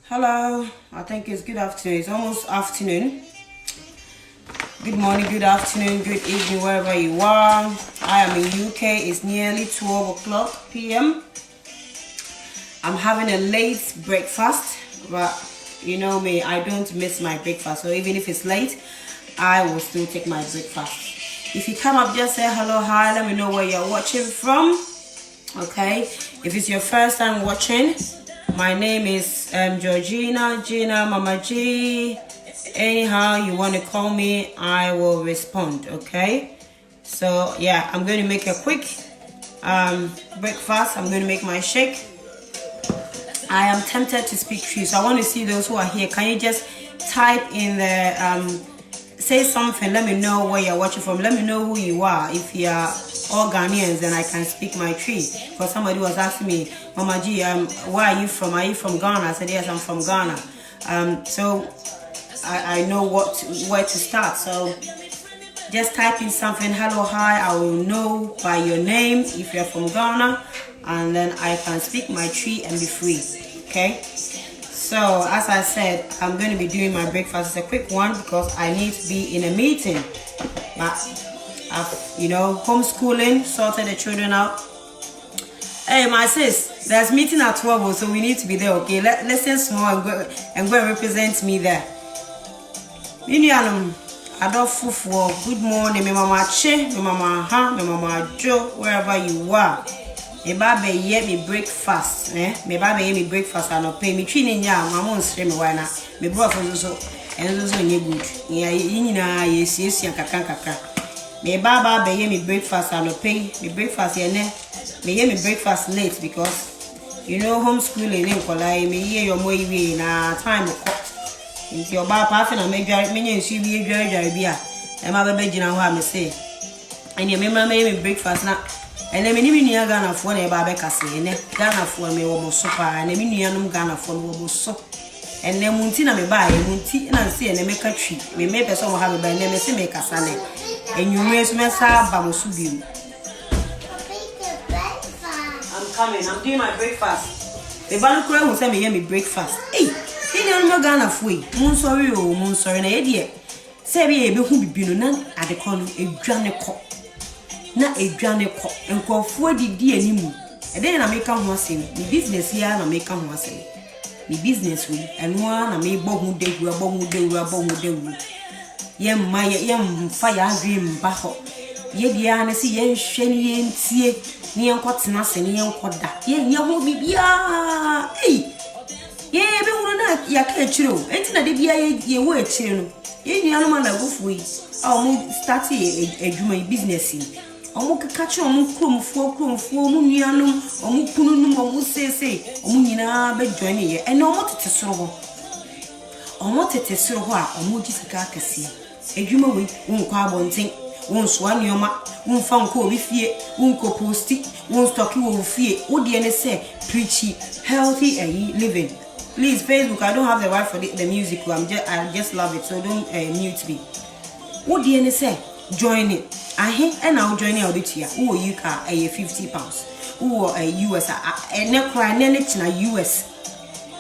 Hello, I think it's good afternoon. It's almost afternoon. Good morning, good afternoon, good evening, wherever you are. I am in UK. It's nearly 12 o'clock p.m. I'm having a late breakfast, but you know me, I don't miss my breakfast. So even if it's late, I will still take my breakfast. If you come up, just say hello, hi. Let me know where you're watching from. Okay, if it's your first time watching, my name is Georgina, Gina, Mama G. Anyhow you want to call me, I will respond. Okay, so yeah, I'm going to make a quick breakfast. I'm going to make my shake. I am tempted to speak to you, so I want to see those who are here. Can you just type in the say something? Let me know where you're watching from. Let me know who you are. If you are all Ghanaians, then I can speak my tree. Because somebody was asking me, Mama G, where are you from? Are you from Ghana? I said, yes, I'm from Ghana. So I know where to start. So just type in something, hello, hi. I will know by your name if you're from Ghana, and then I can speak my tree and be free. Okay. So as I said, I'm going to be doing my breakfast. It's a quick one because I need to be in a meeting. But I've, homeschooling, sorted the children out. Hey, my sis, there's meeting at 12, so we need to be there. Okay, listen small and go and represent me there. Minianum, Adolfo, good morning, me mama Che, me mama Ha, me mama Joe, wherever you are. Me babe ye me breakfast, me babe ye me breakfast and pay me training ya, my mom say me why na. Me bro for so and so nye good. Yeah, yina yes and kakaka. Me baba ye me breakfast and pay me breakfast ye ne. Me ye me breakfast late because homeschooling in Kolai, me ye your way na time ko. If your baba passing and make me she be very bia. E ma bebe gina ho am say. And ye me me breakfast na. And then many Ghana for a babecase, and Ghana for me almost so far, and many Ghana for almost so. And then Muntina me buy, Munti and see and make a tree. We may person have a by name, make a sane. And you may smell Bamosubi. I'm coming, I'm doing my breakfast. The Banukura will send me breakfast. Hey, no Ghana for moon sorry, and idiot. Say we who be none at the corner, a granny cock. Na edwane ko enkofu adidi animu e dey na make ho asem ni business ya na make ho asem ni business we eno na me bohu dewura yem fa ya dream ba ho ye dia na si ye hwe ni ye ntie ni enkotena se ni enkoda ye ho bibia ye be hunu na ya ka chiro enti na de bia ye wo achire no ye nua no na gofu yi a mo start edwuma business yi omu kakachi omu kromfo omu nuanum omu kununum omu sese omu nyina be join ye ene omu tete soro ho a omu gisika akase edwuma we wonkwa abonten wonso aneoma wonfa nko obi fie wonko posti won stock wo fie wo de ne say preachy healthy living. Please, Facebook, I don't have the right for the music. I just love it, so don't mute me. What do you say? Join it. And I'll join you this year. Who you can £50. Who a US and cry na US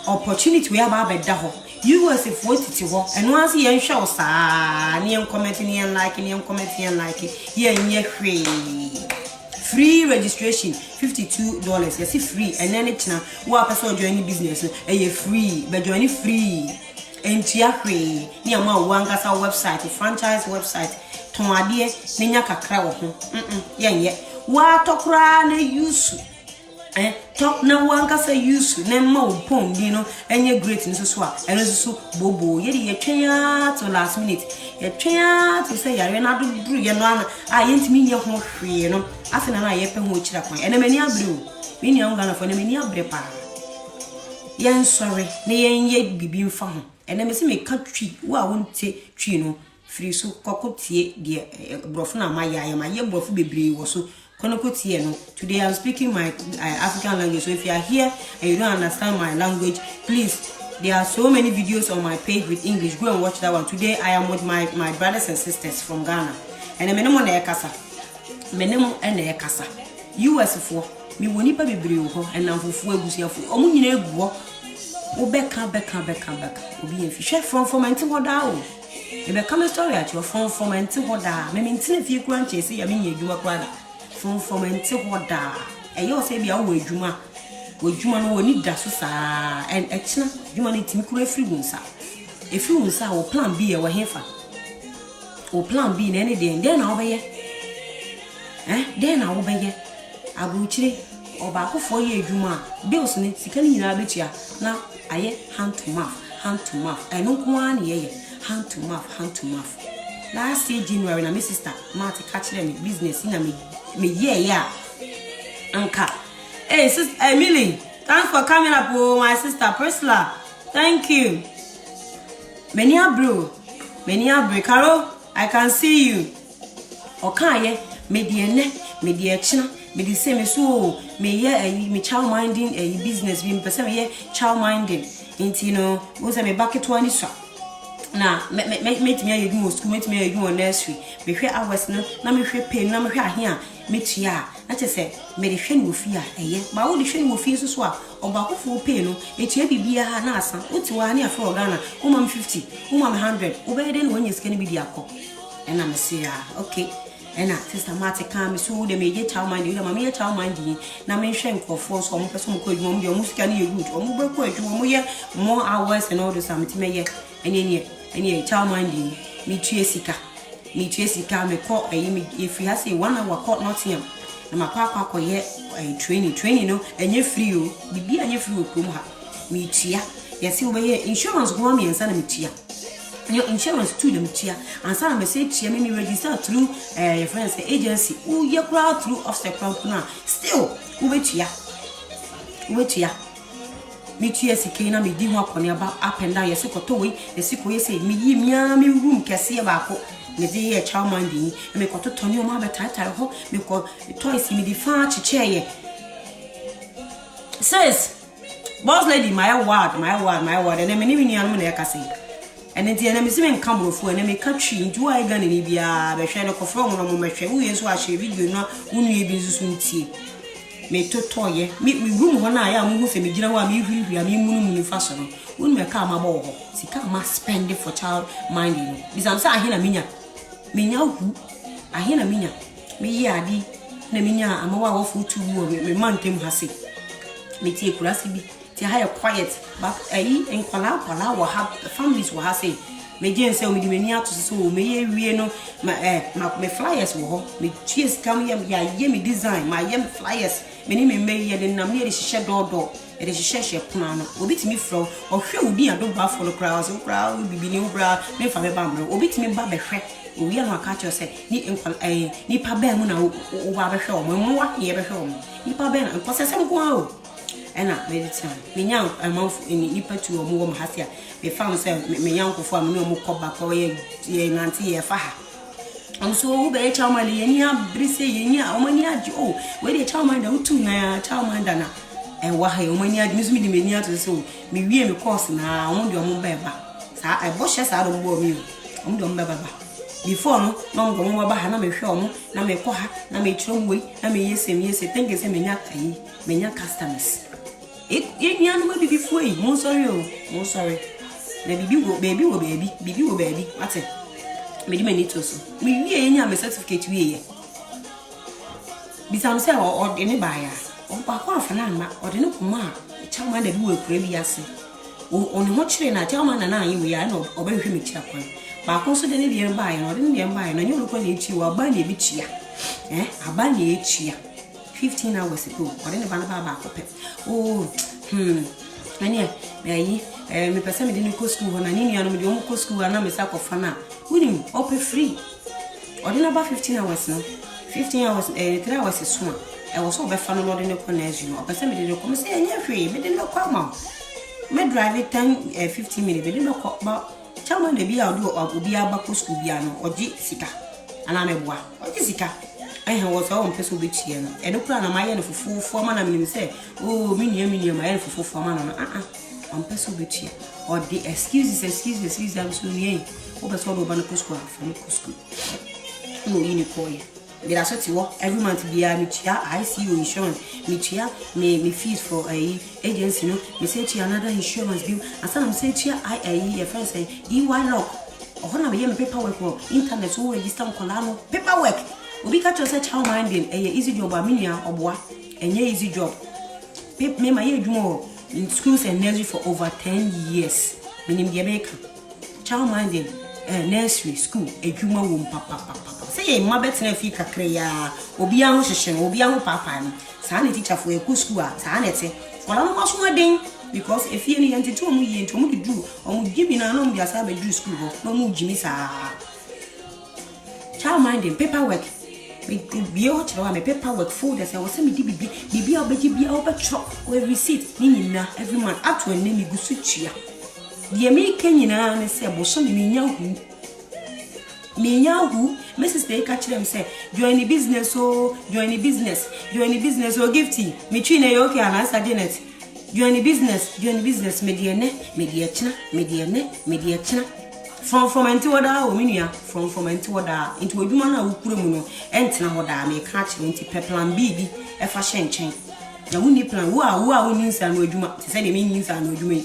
opportunity we have better. US if what it was and once you show sa near commenting and liking yeah free registration $52. Yes, it's free and then it's now what person join business free but join free and free near my one website franchise website ton ade nenya kakra wo ho yeah wa tokra na use talk na wankasa use na ma upon di no enye great nso so a eno so bobo ye de yetwa to last minute yetwa to say yare na do duru ye no a yentimi nye ho hwe no afena na ye pe ho kira kwan ene mani abre me ni anga na fo ne mani abre pa yen sorry na yen ye bibi mfa ho ene me se me ka twi wo a wonte twi no free so kokotie de brofo na maye brofo bebre wo so konokotie no. Today I'm speaking my African language, so if you are here and you don't understand my language, please, there are so many videos on my page with English. Go and watch that one. Today I am with my brothers and sisters from Ghana, and I'm no na ekasa menemo na ekasa US for me woni pa bebre wo and na fufu egusiafo omo nyina eguo beka obi en fi hwe from enti hoda o e be come story at your from enti hoda me enti fi kura nche se ya me nya adwuma kura da from enti hoda e yo se bia wo adwuma no woni da so saa en echina adwuma no timi kura free gunsa e free gunsa wo plan B e wo hefa wo plan B na ene de na wo be ye de na wo be ye abuchire oba akofo ye adwuma bills ni sika ni nyina betua na aye hand to mouth eno ko an ye hand to mouth last year January na my sister Marty catch them business na me ye ya anka hey sister Emily, thanks for coming up, oh my sister Priscilla, thank you. Menia bro Carol, I can see you. Okay, me die china me di say me so me ye me child minding business be person me ye child minding into no wo say me back to ani so na me timi aye du school me timi aye du nursery me hwe hours no na me hwe pay na me hwe ahe a me tua na che say me de hwe no fi a eye ba wo de hwe no fi so a oba kofo pay no etua bibia ha na asa oti wa na afro Ghana wo mam 50 wo mam 100 wo be de no wanya sika ni bi di akọ and na me say okay. And sister Marty come so they may get child mind, you mammy child mind, na me shank of force or person could mom your music and you good or more hours and all the something may any child minding me Jessica me call if you has a 1 hour court not him and my papa yet a training no and you free you be and you free me tia yes you way insurance go me and send me tia. Your insurance to them tia and some message me register through your friends agency who you crowd through offset crowd now still wait ya me tia sikina me di ho akone about up and down yesikoto we yesiko yesi me yi mia me room kese ba ko me di ye child minding me ko to toni o ma be title ho me ko toys me di fa chiche ye says boss lady my word and me ni anu na yakase and then the enemy come with when I country into I gun in Libya, the shadow of from my who is watching video not who you be soon tea. May to toy, meet me room when I am who say me general me moon fashion. When me come aboard, see come must spend it for child minding. This I'm saying a minya. Minya, I hear a minya. Me yadi, Neminya, I'm a wow food to me mountain hussy. Me take recipe. To hire quiet, but and Pala will have families will have say. Me Jane say me mania to so me no my flyers will me cheers come here me design my flyers many me ye the nam near the door it is share plan obit me fro or hwe odi adom ba follow crowds crowd bibi ni obra me fa me bamro obit me ba be hwe we are no catch you say ni pa ba mu na wo ba be hwe o mo wa ye be hwe o ni pa ba na ko se sem ko o ena meditation me nya amount in nipa tu o mo hasia me found say me nya nkofo am no mo koba ko ye nanti ye fa ha am so wo be chairman ye ni abrise ye ni o mani agi o we dey chairman da utu na chairman da na wa ha o mani agi mi de me ni ato so me wie me course na o de o mo ba sa e bo she sa do mo mi o mo de o mo ba before no mo ba ha na me hwe o mo na me ko ha na me chiro mo na me yese think say me nya customers it yan we be before mo sorry na baby wo baby what me di me need to so me wie nya me certificate wie ye bi sam say o de ne ba ya o pa kwa fa na ma o de ne kuma chairman da bi wo kure bi ase o ne ho kire na chairman na yi we ya na o ba hwe me chia kwan ba ko so de ne bi ba ya no de ne bi ba ya no nyo lo ko ne chi wa ba ne bi chia aba ne chia 15 hours ago o de ne ba na ba ko pe ani me pesa me de no ko school na ni anu me de o ko school na me sa ko fa na wini open free o de na ba 15 hours no 15 hours 3 hours is so e wo so be fa no de ne ko na azu no pesa me de ko me say anya hwe me de no ko ma me drive 10 15 minutes de no ko ba chama de bia obi aba ko school bia no oji sika ana me boa oji sika I was all person be here. I don't plan on my end for man. I say, oh, mini, my end for man. I'm person be here. Or the excuses, I'm so near. Over so over the school from school. No, you call you. But I said to every month be a mitia ICU insurance, mitia me fees for a agency, me say to another insurance bill, and some say to your friend say, EY lock, or when I am paperwork or internet, so register colano, paperwork. We catch us such how minding a easy job, a minia or what, and easy job. Me my age more in schools and nursery for over 10 years. Meaning Jamaica. Child minding, nursery, school, a juma womb papa. Say, my better if you crea, Obian session, Obian papa, Sani teacher for a good school, Sanity. Well, I'm also wedding because if you need to me into what to do, or give me a long as I do school, no more Jimmy. Child minding, paperwork. Be out of my paperwork folders. I was sending be over chop or receipt, meaning every month up to a name you go switch ya. The American, you know, and say, was something me who, Mrs. Day catch them say, join the business, oh, join the business, oh, gifty, me chine yoke and answer Janet. Join the business, mediane, mediachina. From into what I minia, from into what I into a woman who put and what I may catch into pepper and baby, a fashion chain. The windy plan, who are means and would you say the means and would you mean?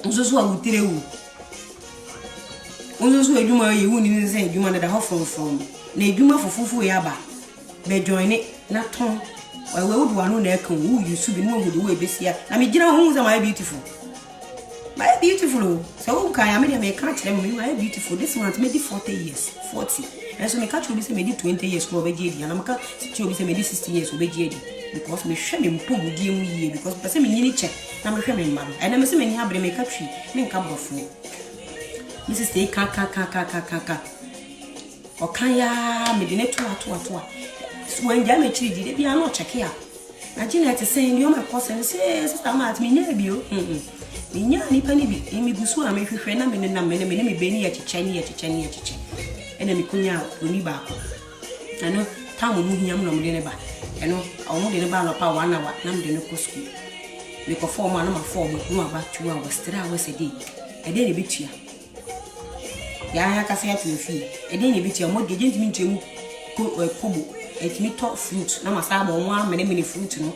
Those who would tell you. Those who do my you say you wanted a hot from. Nay, do for fufu yaba. They join it, not tongue. Why would one neck who you should be known with the way this year? I mean, you know, who's my beautiful. My beautiful, so I made a catch them. My beautiful, this month made 40 years, 40. And so my catch will be made 20 years for JD, and I'm a catch will be made 60 years for JD because me shaming poor game year because person me check. I'm a shaming man, and I'm a semi have a country, make up of me. Mrs. Day kaka. Or can ya made the net to so when damage did they are not check here. Imagine at saying you're my cousin says, I'm at me near you. Ninya ni pani bi emi gusu a mehwehwe na me me beni achichani ena me kunya oni ba ko ano tamu mu hiam no me ne ba eno omo de ne ba no pa 1 hour na me de ne ko school me ko form na ma form no aba 2 hours 3 hours a day e de ne betua ya ka se ya fi e de ne betua mo de gentimi ntemu kobo e timi to fruit na ma sa ba onwa me fruit no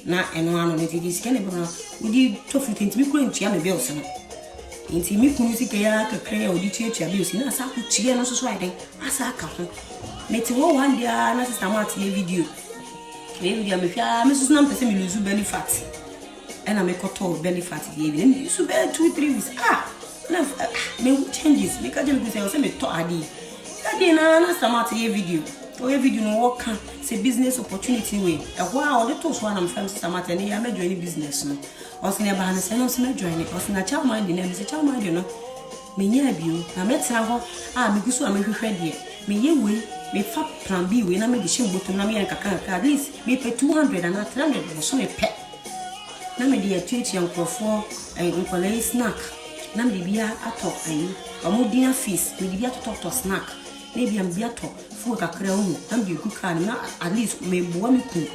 na eno ano ne tidi sika ne bana udi to fruit ntimi kuro ntua me bills no ntimi kunu sika ya kakra odi tuatua bills na asa ku tie no so ade asa aka ho meti wo one dia na sister ma tie video me fia me so na mpese me lose belly fat ena me koto belly fat dey bi me so be 2-3 weeks na me changes me ka je me say me to adi adi na sister ma tie video video no work say business opportunity way e wow the to so am from sister Martin ya me join business no o se ne ba na say no se me join o se na child mind na me say child mind no me nya bio na me tena ho me gusu am hwehwe de me ye we me fa plan B we na me de hye botom na me yan kaka at least me pay 200 and 300 so me pay na me de atwetwe nkrofo nkolai snack na me de bia ato ayi omodina fees me de bia to snack maybe am bia to fu kakra hu am de kuka na at least me boa me ku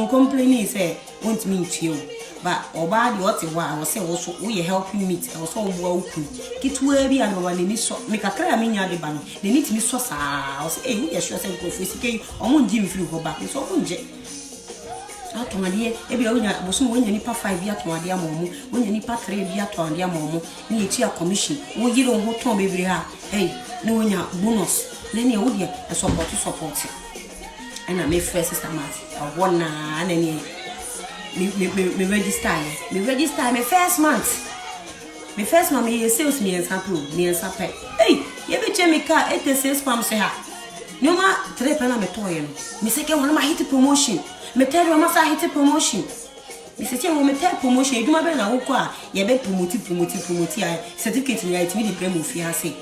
complaining say want me to you but oba de what wa say wo so we helping me I so boa ku kitwa bi an baba ni so me kakra me nya de ba no de need me so sa I say we sure say ko fisike omo nji me free ko ba so ko nje atomade e bi onya boso wonya nipa 5 bi atomade amomu wonya nipa 3 bi atomade amomu ni etu a commission wo yire wo ton bebre ha hey ni wonya bonus na ne wo de support and me first sister mat I want na ni me register me first month me sales me example me example hey ye be che me ka 86 pounds ha no ma 3 pena me toye no me se ke wona ma hit promotion me tell you masa hit promotion me se che wo me tell promotion eduma be na wo ko a ye be promote a certificate ni ya itimi di premo fi ha se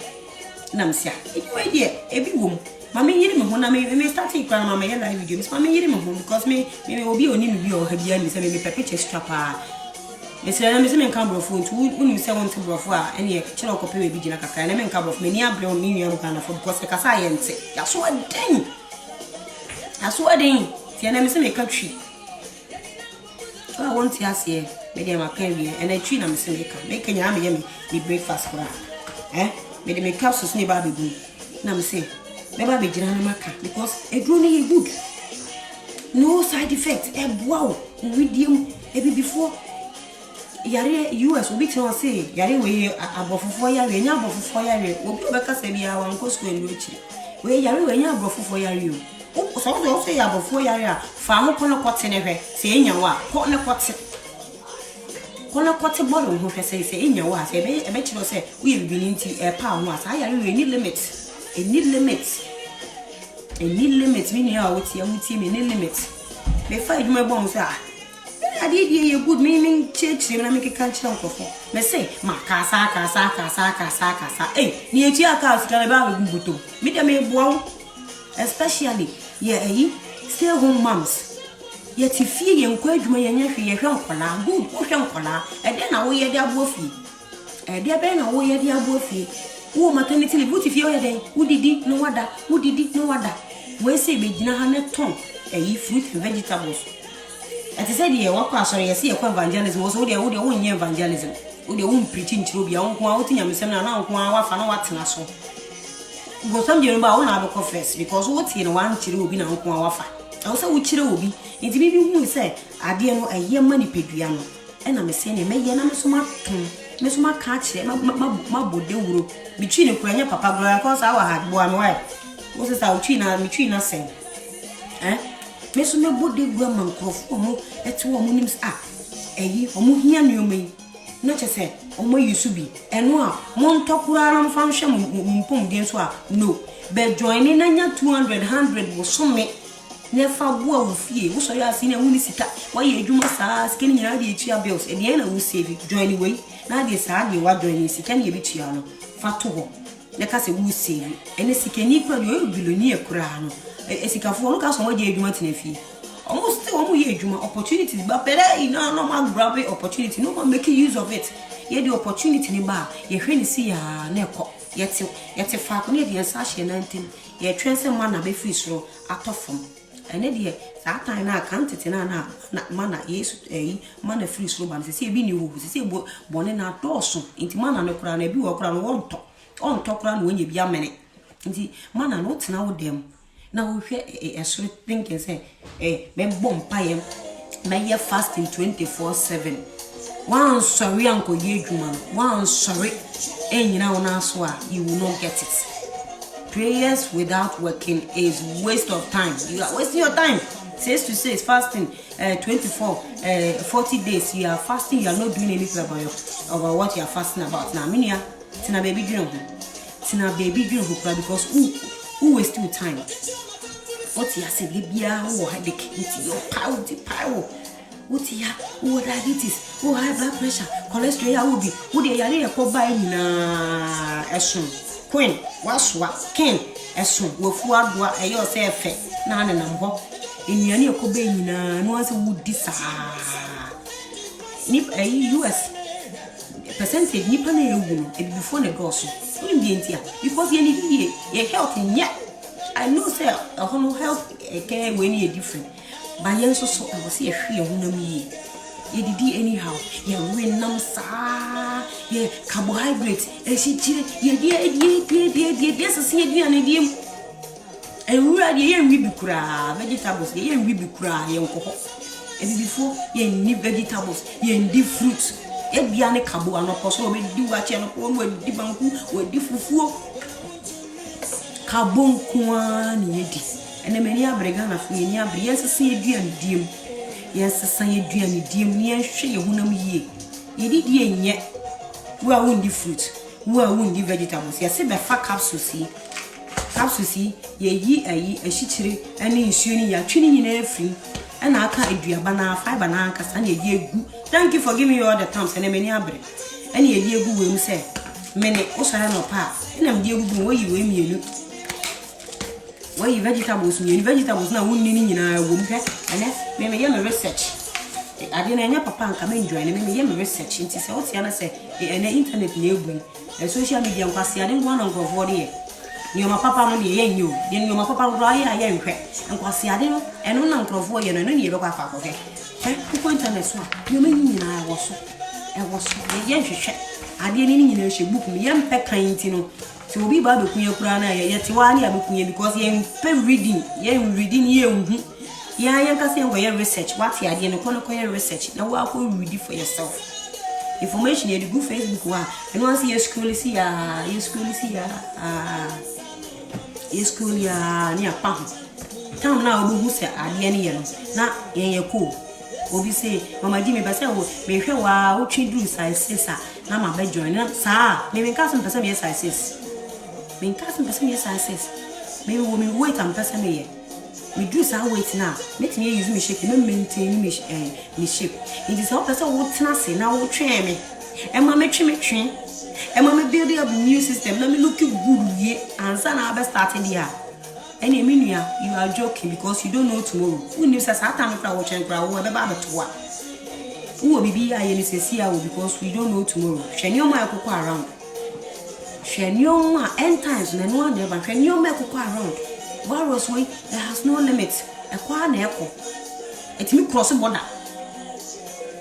na msia eduma die ebi wom mama yiri me ho na me start ikwa na mama ye live video mama yiri me ho because me obi oni me bi o ha bia ni se me picture strap a me se na me se me kan brofo ntu uni se won te brofo a ene kire okope we bi gina kaka na me kan brofo me ni abre o me nua mo kan na for because ka sa ye nte ya so aden ti na me se me ka twi so I want to ask here me dey ma kan wi and I twi na me se me ka nya me breakfast for me de me capsules ni ba bebu na me se Never be maka because a drone is good. No side effects. Wow, with them before. Yare US will be to say, Yare way above 4 years, and above 4 years, will be back as a year one cost to enrich. Where Yare way above 4 years. Oh, so they say above 4 years, farm upon a cotton ever, saying your what, cotton a cotton. One a quarter bottle who say in your was a bet you say, we've been into a pound was I need limits. A need limits. A need limits, meaning I would see a team in limits. They fight my bones. I did hear a good meaning church when I make a country uncle for. They say, Macasa, eh, near Chiakas, Calabar, Buto. Meet a me wow, especially, stay home moms. Yet if you encourage my nephew, your uncle, good, or uncle, and then away at their woofy. And their ben away at their woofy. Oh, maternity, what if you are there? Who did it? No other. Who did it? No other. We say we did not have a tongue, fruit and vegetables. As I said, you walk past, sorry, I see a evangelism was all their own evangelism. With their own preaching to be own quality and send an uncle, and what's an assault. But some year about one confess because what's in one chill will be an uncle wafa. Also, which will be. It may be who say, I dear no a year money pediano, and I'm saying, may yen so much, Miss Mark catch my bodeuro between a crania papa, because our had one wife. What is our China between us saying? Eh? Miss no body woman crofo at 2 names up. A or here knew me. Not a said, or more you should be, and no, Montocura function pum dinswa. No, but joining 200 was so me. Never war with fear. Who saw you seen a woman sit up? Why you must ask any idea bills at the end will save you. Join away. Now they said you are joining Sican Yabichiano. Fatu. Like I say, will save you. And a Sican equal you will near Kurano. A Sicafo look as one year you want in a fee. Almost 1 year you opportunities, but better in no man grab opportunity, no one making use of it. Yet the opportunity in the bar, you really see a neco. Yet a fact near the Sashi 19. Ye transcend man a be free slow at off from. And dear, that time I can't it in a manner, yes, a man a free slow, and say, be new, say, born in our dorsum, into man and a crown, a bew or crown, one talk, on talk round when you be a minute. The man are not now them. Now we hear a sweet thing and say, ben bomb pie, may ye fasting 24/7. One sorry, Uncle Yejuman, one sorry, and you know, you will not get it. Prayers without working is waste of time. You are wasting your time. 6 to 6 fasting, 40 days. You are fasting. You are not doing anything about what you are fasting about. Now, Minia, tina baby dream, because who waste your time? What you say, Libya, who had the key, your power, what you who diabetes, who high blood pressure, cholesterol, will be, who they are for buying Queen, was what Ken, as soon with what a yourself, none and number. In your Kobe, no one would desire. Nip a US percentage Nippon before the gossip. Because you need your health in yet. I know, sir, a whole health care when you're different. But yes, so I was here, me. You did anyhow. You win them, sir. Yeah, carbohydrates. And she did, yes, I see a dear idiom. And we are the young ribicra, vegetables, the young ribicra, young cohort. And before, you need vegetables, you need fruits. Yet beyond a cabo and a possible do what you know, when Dibanku or Difu Carbon Kuan Yedi. And the many abregana for Yenia, yes, I see a dear dim. Yes, I say a dear dim near shea hunam ye. You did yet. We are wounded fruit, we are wounded vegetables. Yes, a fat capsules, ye a shittery, and in shooting your tuning in every. And I can't do a banana, 5 bananas, and a year good. Thank you for giving me all the times and a many abre. And a year good will say, many also have no path, and I'm dear good where you will me. Why you vegetables now winning in our womb, and that's maybe yam research. I didn't know papa and come and join me yam research. It is what Yana said, and the internet near and social media. I didn't want to go for the you my papa no be yen you then you my papa dry yen hwe enkwase ade no eno na nkrofo ye no no ye be kwa fa koke ku internet so you me nyina e wo so ye hwehwe ade ni nyina hwe book me ye mpe kan ti no ti obi ba be kunya kura na ye te wa ni abekunya because ye reading ye hu ya ka se ngo research what ya de no kono research na wa ko read for yourself information ye go Facebook wa and once you school see ya you school ya ni apa tam na obu hu se ade ne ye no na ye ko obi say mama di me ba say wo me hwe wa wo twi do size 6 na ma ba join na sa me ka so person me size 6 me ka so person me size 6 me wo me wait am person me ye me do sa wait now make me use me shape me maintain me shape it is how person wo tena se na wo twen me e ma me twen e ma me build up new system na me look good ye ansa na ba start there any mean you are joking because you don't know tomorrow who knows as atam kra wo twen kra wo be ba betoa wo bibi aye ni sesi a wo because we don't know tomorrow hwenioma ekoko around hwenioma end times na no never hwenioma ekoko around virus way there has no limit ekwa na eko etimi cross border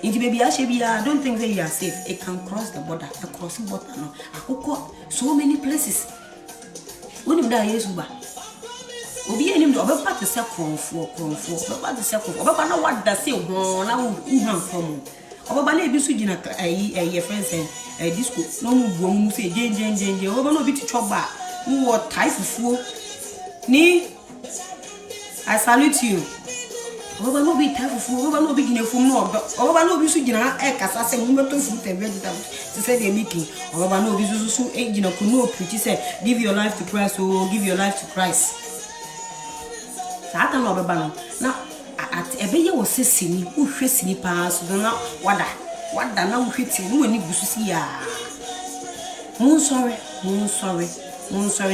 inti baby ashe bia don't think that you are safe it can cross the border across border no akoko so many places woni da yesu ba obi enim do obe part se kronfo obe part se kronfo obe ba na wada se ho na uhan from obe ba na ebi su gina ayi friends disco no mu buo mu se jenjenjenje obe ba na obi ti choba wo tai fufuo ni I salute you obe ba na obi tai fufuo obe ba na obi gina fom no obe ba na obi su gina kasa se mu meto fruit and vegetables to say they making obe ba na obi su gina ko no preach say give your life to Christ or give your life to Christ Sata no beba no na ebeye wo sesini wo hwesini pa so na wada na wo hweti no wani gususi ya mun sorry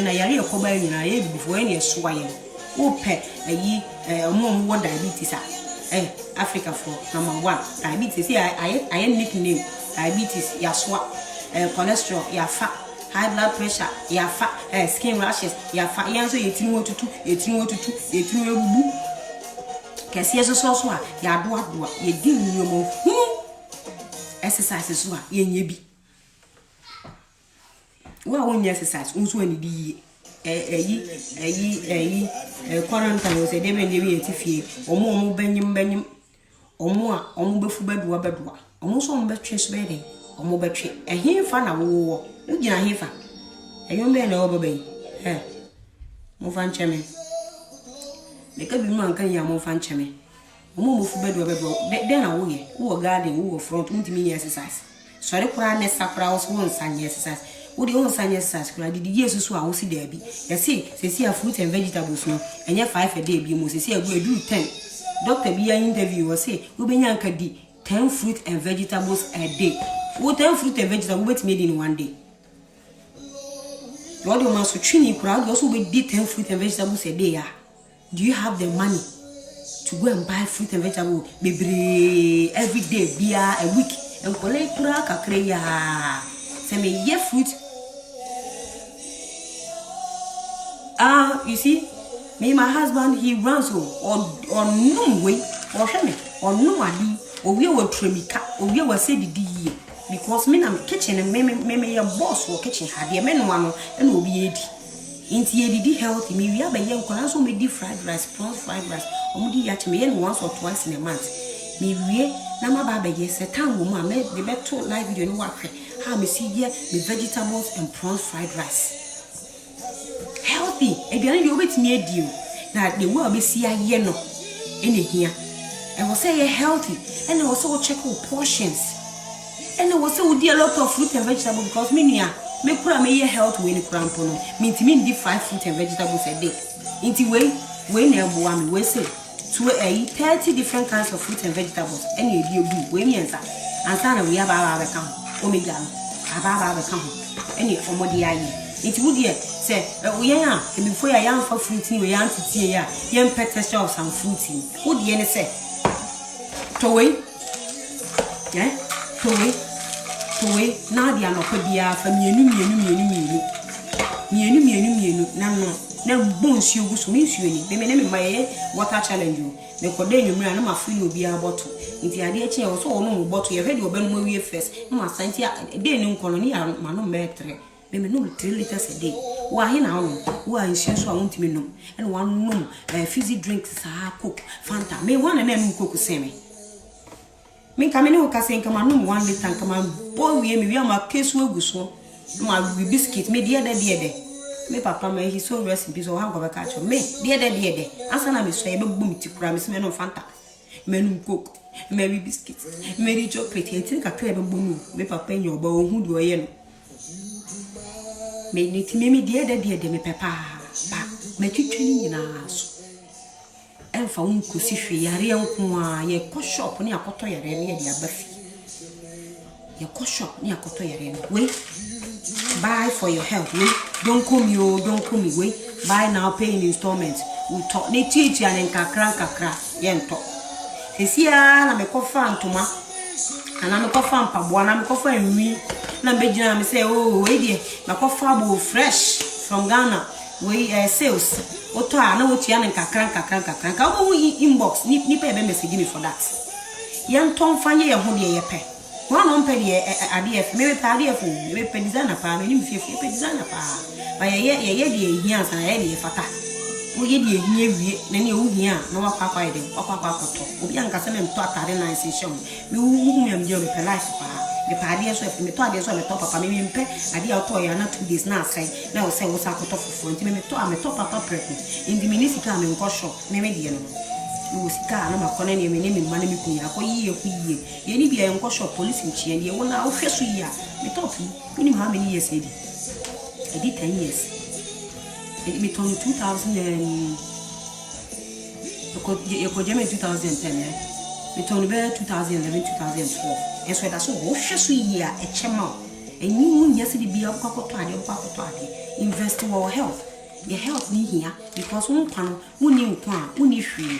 na yare yakoba nyina ye before any esoa ye wo pe ayi omo wo diabetes Africa for number 1 diabetes I nickname diabetes ya soa cholesterol ya fa high blood pressure ya fa skin rashes ya fa yanso yetini wotutu ebubu kesi yeso so a ya doa ye di nyomo exercise so a ye nya bi wa wonya exercise unso ani di quarantine se de be yetifie omo banyim omo befu bedua omo so omo betwe so be den omo betwe ehimfa na wo ugina hifa eyombe na obabai mo fan cheme me ka bi mu anka ya mo fan cheme mo fu bedo de na wo ye wo garden wo front ntimi exercise sori kura ne sakura wo so nsanye exercise wo de nsanye exercise kura di yesu so a wo si da bi yesi sesi a fruit and vegetables no enye 5 a day bi mo sesi agu edu 10 doctor bi ya interview wo say wo benya anka di 10 fruit and vegetables a day wo 10 fruit and vegetables wait made in one day what you must training crowd also we did 10 fruit and vegetables a day. Do you have the money to go and buy fruit and vegetables every day bia a week and collect kura kakre ya say me ye fruit you see me my husband he runs or no way or shame or no adi or we were tremika or we were say the because me na kitchen and me your boss or kitchen had the men one and obi edi inti edi healthy me we aba yen kola so me di fried rice omo di yache me yen once or twice in a month me we na ma ba ye se tan wo ma me de beto live video no wa hwe how me see here me vegetables and prawns fried rice healthy eduane de obetimi edi o na de wo be see aye no ene hia e wo say healthy and wo so check portions. And I was so dear lot of fruit and vegetables because me kura me health we ni kura mpono me ntimi ndi 5 fruit and vegetables a day inti we na ebo am we say to 30 different kinds of fruit and vegetables and e di obi we miensa ansa na we aba ka ho omega aba ka ho and e omodi ayi inti wo die say we yan a before ya yan fa fruit ni we yan titie ya yan pet texture of some fruit ni wo die ne say to we Towe na dia no kwabia fa mienu na bonsu oguso me nsuo ni me na me water challenge o me koda enwumra na ma free obi a bottle nti ade eche o so ono mo bottle ye hwede obanu ma wie first na ma santi de ni nkono ni ya ma no metre me no 3 liters a day wa he na no wa nsuo so a wontimi nom and one nom fizzy drinks sa coke fanta me one na nom coke se me ka me ne ka se nka ma nom 1 liter nka ma boy we me wi ama kesu aguso ma biscuit me de me papa me he so rest in peace o ha go be catch me de asa na me so e be bu mi ti kura me se me no fanta me no coke me bi biscuit me ri chocolate e tin ka kra be bu mu me papa nyo ba o hu de o ye no me ni ti me de me papa ba me twitwi ni na so e fa un ko si hwe yare enko a ye ko shop ni akoto yare ne de abafi ye ko shop ni akoto yare no we buy for your health. We don't come me. We buy now, pay in installments. We talk. Ne teach and kakra. Yento. Esia na me kofa antuma. Ana me kofa mpaboa na me kofa enwi. Na me gina me say oh we dey. Me kofa bo fresh from Ghana. We sales. Oto na wo tia ne kakra. Ka wo inbox ni pay be message me for that. Yento mfanye ye ho de ye pe. One on pay ADF, maybe ADF, maybe designer pa, maybe if designer pa. But ye here and any fata. We ye here, many who here, no one papa, or papa, or young Cassam to a nice show. We am your life pa. The party as well, me to others on the top of me, idea toy and not 2 days now say, now say what's a cut off for 20 minutes to a top papa pregnant. In the municipal and shop, maybe we sika na makona ne me mane me kunya akoyi ye ni bia enko shop police nchie ne wona ofeso yi a me top ni how many years edi 10 years me turn 2000 ko jeme 2010 me turn be 2011 2012 eso da so ofeso yi a echema eni mu nyase de bia kwakoto ade invest in our health your health ni here because one pan woni nkwa woni hwe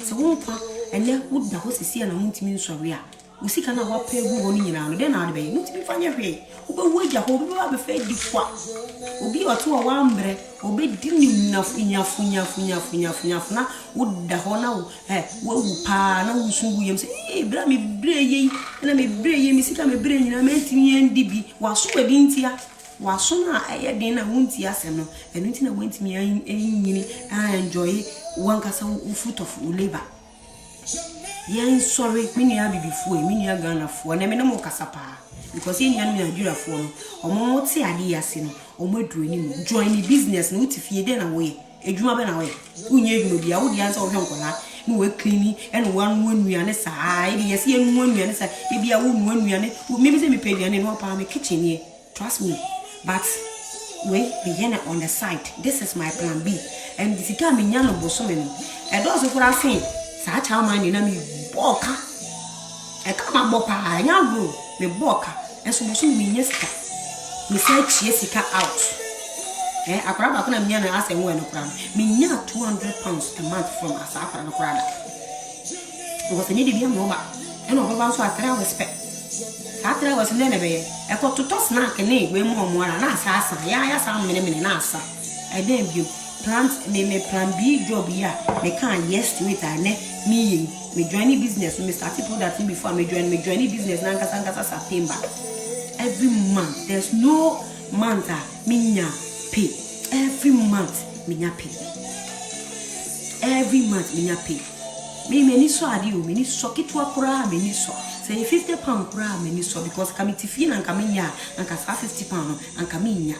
so wonpa ene woda ho sisi na muntimi nsori a usika na wa pegu woni nyina no de na ade be muntimi fanya hwe obewu agya ho obi ba be fa di kwa obi oto wa mbre obi di ni nyafu na woda ho na wawu pa na wusungu yem se bra me bre ye na me bre ye mi sika me bre nyina ma ntimi ndi bi waso adi ntia waso na aye den na wunti asem no enu nti na wantimi nyini enjoy one kasa fruit of labor. Yen sorry, mini ya bibifu, mini ya Ghana for, na me no mo kasa pa. Because yen ya Nigeria for no, omo wote ade ase no, omo duro ni no. Join the business no ti fie de na we. Edwuma be na we. Unye edwuma bia wo dia nsa wo hwenkola, no we clean and one nuane sa. E de yesi enu nuane sa. E bia wo nuane. Maybe say me pay nuane no pa me kitchen here. Trust me. But we begin on the side. This is my plan B. And the sika me nya no boso me no e do so kura fin sa cha ma ni na me boka e ka ma bopa nya bro me boka e so boso me nya sika me say chie sika out akora ba ko na me nya na ase nwe no kura me nya 200 pounds a month from asa akora no kura da because ni de bia mo ba e no ba so atara respect atara was ne be e ko to snack ni we mo mo na asa ya sa mene na asa e dem bio plant me plan B job here me can yes to it and me join business me start product before me join business na nkasa September every month there's no month me pay every month me pay every month me pay me ni so ade o me ni so kitwa kura me ni so say 50 pound kura me ni so because committee fee na nka me nya nka 50 pound nka me nya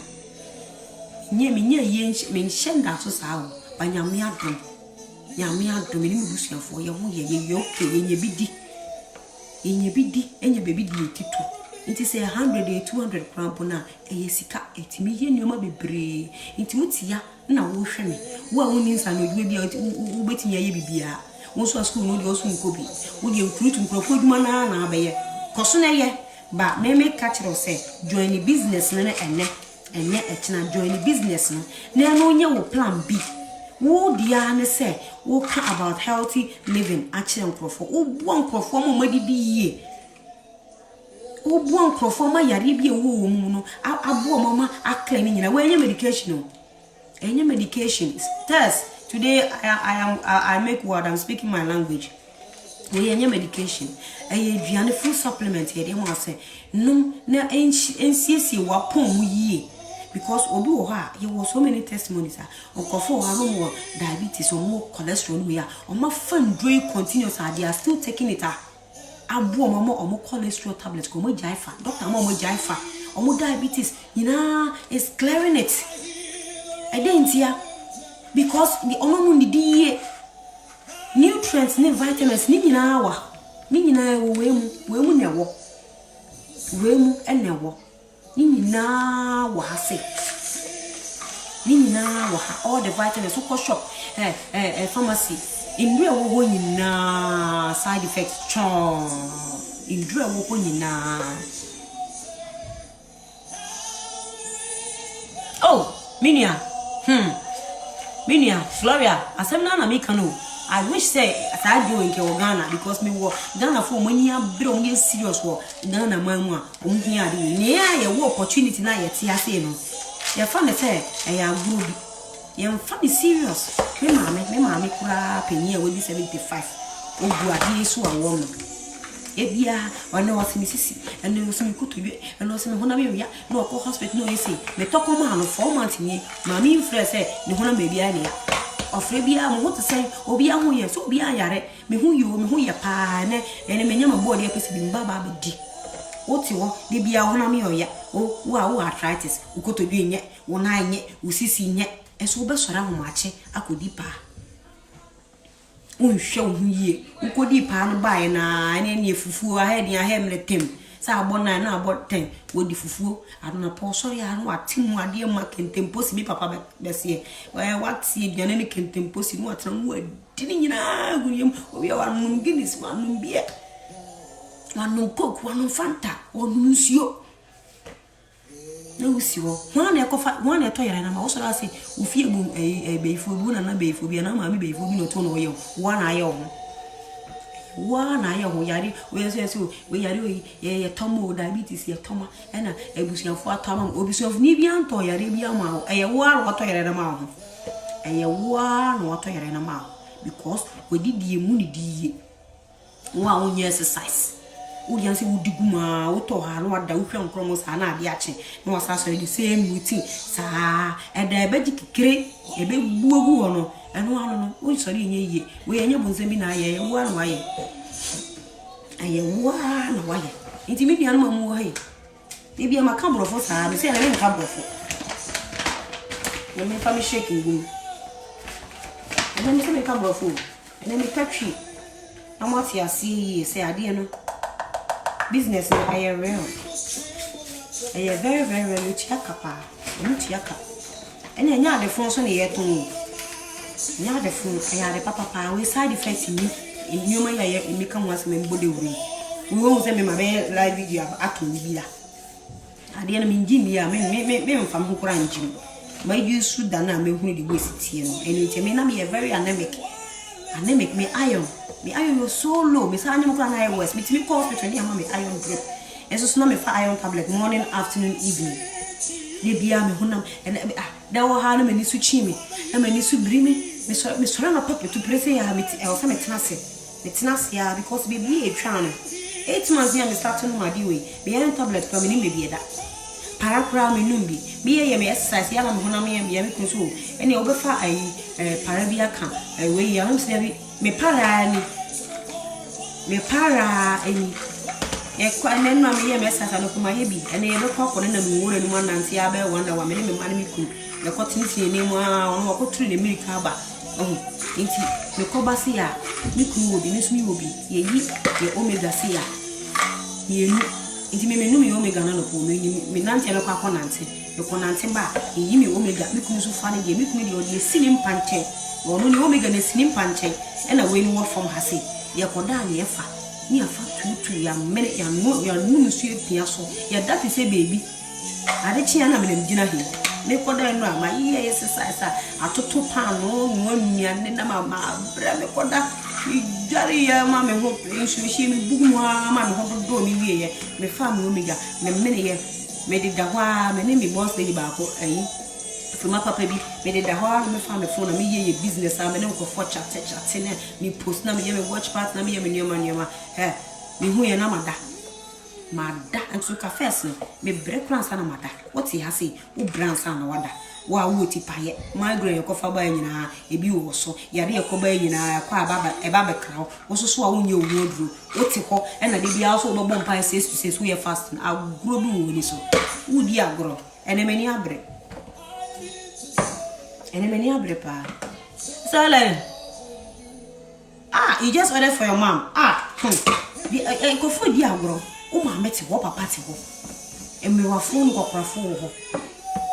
nye yen me nshenda so sawo banyame adom ni mubusuafo ye ho ye okay yenye bidi enye bebi di titu nti say 100 200 krampo na eye sika etimi ye nioma bebre nti mutia na wo hwe me wo a woni nsa no dwe bia wo betimi aye bibia wo so school no de wo so nkobi wo de recruit nkrofo duma na abaye koso na ye ba me catch ro say join the business na ene echina join the business no na no nya wo plan B wo dia ne say wo ka about healthy living actually nkrofo wo bo nkrofo mo madidi yie wo bo nkrofo ma yare bi wo mu no abo mama akla ni nyina wo enya medication no enya medication test today I make word I'm speaking my language we enya medication duane full supplement ye de ho ase num na ensiesie wa pon mu yie because obi wo ha he was so many testimonies onkofo ha no more diabetes or more cholesterol no ya o ma fan doing continuous they are still taking it abo omo cholesterol tablets ko mo jaifa doctor mo jaifa omo diabetes is clearing it identia because the omo ndidi nutrients ne vitamins ni nyina wa ni nyina we mu ne wo we mu ene wo ni nyina wa ase ni nyina wa all the vitamins so shop pharmacy indre wo nyina side effects chon indre wo nyina oh minia Gloria asemna na me kanu I wish say I do in Ghana because me wo Ghana for money abro me serious wo Ghana manmu a om hia de ne ya wo opportunity na ye tia say no ye fa me say e ya group ye fa me serious me mama kura penny we be 75 ogu ade so awo no e bia wana wasini sisi ene wasini kutuwe ene wasini hona me ya no ko hospital no yesi me toko ma no 4 months ni mama infre say ne hona me bia ne ofre bia mo to say obi a ho ye so obi a yare me hu ye pa ne ene me nyama board ye pese bi mbaba abedi oti wo de bia hona me oya wo arthritis ukotodwe nye wo na nye usisi nye eso wo be sora ho mache akodi pa unhwe wo ye ukodi pa no bae na ne fufuo ahedi ahemletem sa abona na aboten wodi fufuo adona po sori anu atimu ade ma kentemposi mi papa besie wati eduane ne kentemposi no atran wo adini nyina guriem obi wanu Guinness wanu bia wanu Coke wanu Fanta wanu nsuo na usiwo wana to yare na ma wosoro ase ufie bu beifo bu na beifo bia na ma mi beifo bi no to no yo wana aye ho yare we say we yare ye tomo diabetes ye toma na ebusuafo atama obusuafo ni bia nto yare bia ma eye wa to yare na ma ho eye wa no to yare na ma because we didi emu ni diye wa onye exercise uri anse udiguma uto ha no ada uhwe nkromo sa na ade ache no wasa so the same routine sa eda ebeji kikire ebe buogu wono eno anu no o sori nye ye we enye bonse bi na aye wa no aye wa no aye nti mi bia no mamu wa ye e bia maka brofo sa me se na me ka brofo na me fa me shake ngum na me se me ka brofo na me tatwi na mo ti asi se ade no business no aye real aye very very real chiaka pa no chiaka ene nya de fon so ne yeton nya de fon aye de papa we side effects ni nyoma ya emika nwas me mbode wuri we won se me ma be live video ato ni bila ade na me njimi ya me mfam ho kura njimi ma yusu da na me hunu de wesitie no ene nti me na me very anemic me iron was so low me say anyam kura na I was me timi call hospital ni ama me iron drip eso so na me fa iron tablet morning afternoon evening de bia me honam da wo ha na me ni su chi me na me ni su bri me so na papa to press ya me e o fa me tenase ya because baby e twa no 8 months ya me start no ma di we me iron tablet for me ni me bi da parakura me numbi me ye me exercise ya na me honam ya me kunso ene o be fa para bia kan we ya no se bi me para eni e kwa nenu me ye mesasa no kuma ye bi ene ye bekwa ko na me wora ni mo nanti ya be wonder wa me me ma me ku le ko tinti ni mo a ko turu ne milika ba nti me ko ba se ya me ku obi me su mi obi ye yi ye omega se ya ye nu nti me nu me omega na no ko me nanti ya ko nanti me ko nanti ba ye yi me omega me ku su fa ne ye me ku ne ye sinim panche wono ni omega na sinim panche ena we ni wo from hase ye ko da ne fa ni afa tutu ya mene ya nu su etia so ya that is a baby ade chi ana me gina he me ko da no ama ye exercise atoto pan no nwa ne na ma bra me ko da jari ya ma me ho nsu shi me bugu ma me ho do ni wie ye me fa me omega me mene ye me de da wa me ne me boss dey ba ko my papa bi me de da ho me fa me phone na me ye business am na ko for chat na me post na me ye me watch part na me ye me nyoma me hu ye na mada mada enso ka first me break plan sana mada what he has say wo brand sana wada wa wo ti paye migraine ko fa ba nyina ebi wo so yare ko ba nyina kwa baba e baba krawo wo so a wonye owo wo ti ho e na de bia so do bom pa 6 to 6 wo ye fasting agro bi wo ni so wo di agro ene meni abre pa so like you just ordered for your mom the go for di agro o ma meti wo papa ti ho e me wa fo no kokora fo ho